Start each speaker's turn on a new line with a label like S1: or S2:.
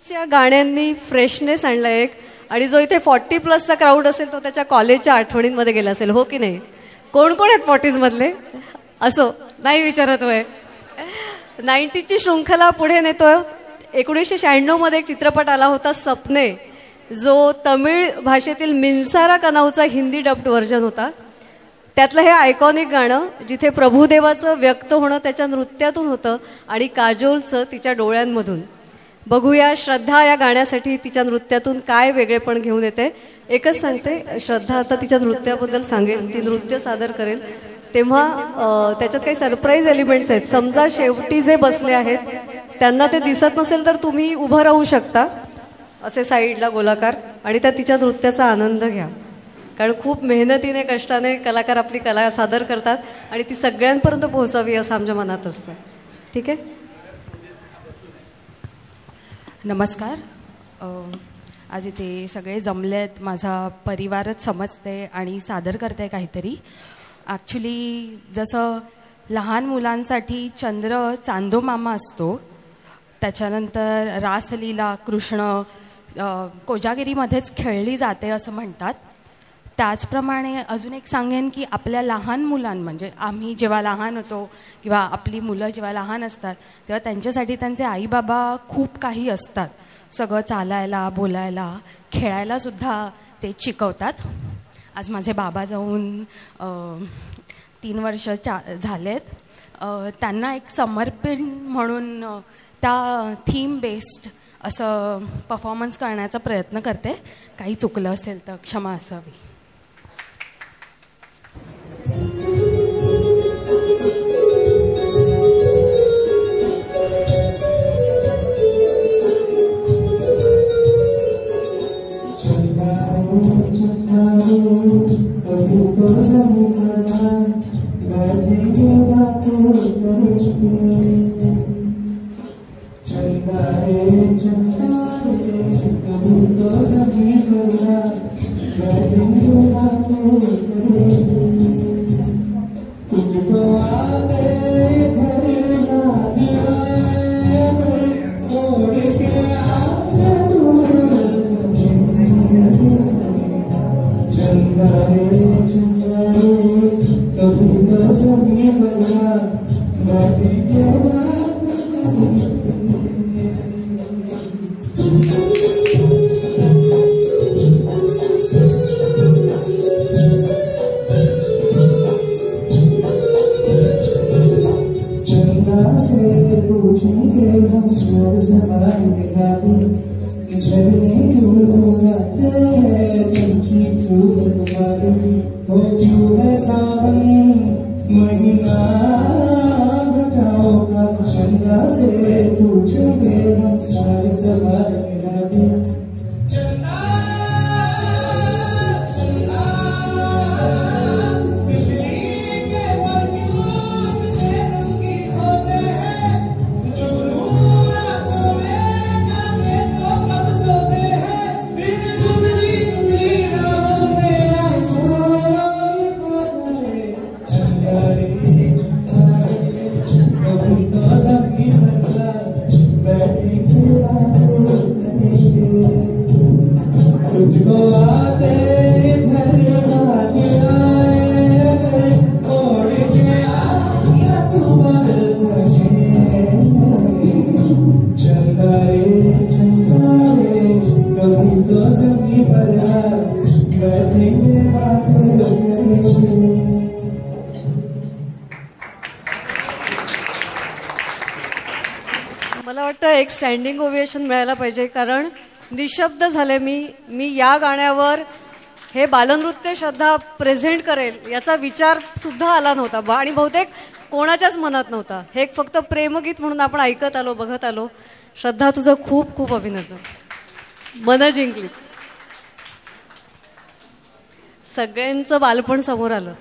S1: च्या गाण्यांनी फ्रेशनेस आणला एक, आणि जो इथे 40+ क्राऊड असेल तो त्याच्या कॉलेजच्या आठवणींमध्ये गेला असेल, हो की नाही? कोण कोण आहेत 40s मधले? असो नाही विचारत होय. 90ची शृंखला पुढे नेतोय. 1996 मध्ये एक चित्रपट आला होता सपने, जो तमिळ भाषेतील मिन्सारा कनाऊचा हिंदी डब्ड व्हर्जन होता. त्यातलं हे आयकॉनिक गाणं जिथे प्रभुदेवाचं व्यक्त होणं त्याच्या नृत्यातून होतं आणि काजोलचं तिच्या डोळ्यांमधून. बघूया श्रद्धा या गाण्यासाठी तिच्या नृत्यातून काय वेगळेपण घेऊन येते. एकच सांगते, श्रद्धा आता तिच्या नृत्याबद्दल सांगेल, ती नृत्य सादर करेल तेव्हा त्याच्यात काही सरप्राईज एलिमेंट्स आहेत. समजा शेवटी जे बसले आहेत त्यांना ते दिसत नसेल तर तुम्ही उभं राहू शकता असे साईडला गोलाकार, आणि त्या तिच्या नृत्याचा आनंद घ्या. कारण खूप मेहनतीने कष्टाने कलाकार आपली कला सादर करतात आणि ती सगळ्यांपर्यंत पोहोचावी असं आमच्या मनात असतं. ठीक आहे.
S2: नमस्कार. आज इथे सगळे जमलेत, माझा परिवारच समजते आणि सादर करते काहीतरी. ॲक्च्युली जसं लहान मुलांसाठी चंद्र चांदोमामा असतो, त्याच्यानंतर रासलीला कृष्ण कोजागिरीमध्येच खेळली जाते असं म्हणतात, त्याचप्रमाणे अजून एक सांगेन की आपल्या लहान म्हणजे आम्ही जेव्हा लहान होतो किंवा आपली मुलं जेव्हा लहान असतात तेव्हा त्यांच्यासाठी त्यांचे आईबाबा खूप काही असतात. सगळं चालायला, बोलायला, खेळायलासुद्धा ते शिकवतात. आज माझे बाबा जाऊन 3 वर्ष झालेत. त्यांना एक समर्पण म्हणून त्या थीम बेस्ड असं परफॉर्मन्स करण्याचा प्रयत्न करते. काही चुकलं असेल तर क्षमा असावी.
S1: मला वाटतं एक स्टँडिंग ओव्हिएशन मिळायला पाहिजे, कारण निशब्द झाले मी या गाण्यावर हे बालनृत्य श्रद्धा प्रेझेंट करेल याचा विचार सुद्धा आला नव्हता आणि बहुतेक कोणाच्याच मनात नव्हता. हे एक फक्त प्रेमगीत म्हणून आपण ऐकत आलो, बघत आलो. श्रद्धा, तुझं खूप खूप अभिनंदन. मन जिंकली. सगळ्यांचं बालपण समोर आलं.